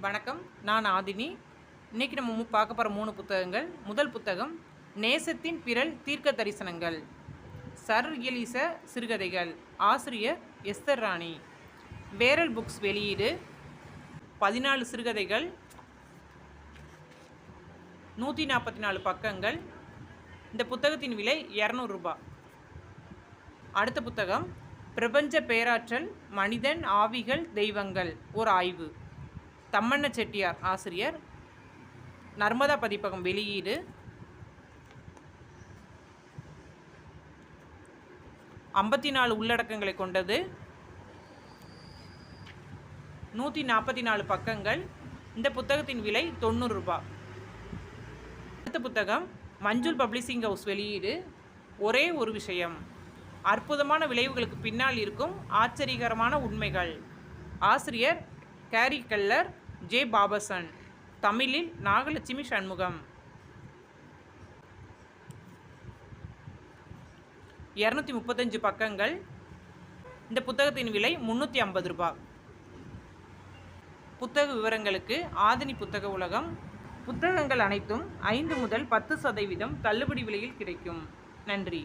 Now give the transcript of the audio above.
வணக்கம், நான் ஆதினி. இன்றைக்கி நம்ம பார்க்க போகிற 3 புத்தகங்கள். முதல் புத்தகம் நேசத்தின் பிறல் தீர்க்க தரிசனங்கள், சர் எலிச சிறுகதைகள், ஆசிரியர் எஸ்தர் ராணி. வேரல் புக்ஸ் வெளியீடு. 14 சிறுகதைகள், 144 பக்கங்கள். இந்த புத்தகத்தின் விலை 200 ரூபாய். அடுத்த புத்தகம் பிரபஞ்ச பேராற்றல், மனிதன், ஆவிகள், தெய்வங்கள், ஒரு ஆய்வு. தம்மண்ண செட்டியார் ஆசிரியர், நர்மதா பதிப்பகம் வெளியீடு. 54 உள்ளடக்கங்களை கொண்டது, 144 பக்கங்கள். இந்த புத்தகத்தின் விலை 90 ரூபாய். அடுத்த புத்தகம் மஞ்சுள் பப்ளிஷிங் ஹவுஸ் வெளியீடு, ஒரே ஒரு விஷயம், அற்புதமான விளைவுகளுக்கு பின்னால் இருக்கும் ஆச்சரியகரமான உண்மைகள். ஆசிரியர் கேரி கெல்லர், ஜே பாபசன். தமிழில் நாகலட்சுமி சண்முகம். 235 பக்கங்கள். இந்த புத்தகத்தின் விலை 350 ரூபாய். புத்தக விவரங்களுக்கு ஆதினி புத்தக உலகம். புத்தகங்கள் அனைத்தும் 5 முதல் 10% தள்ளுபடி விலையில் கிடைக்கும். நன்றி.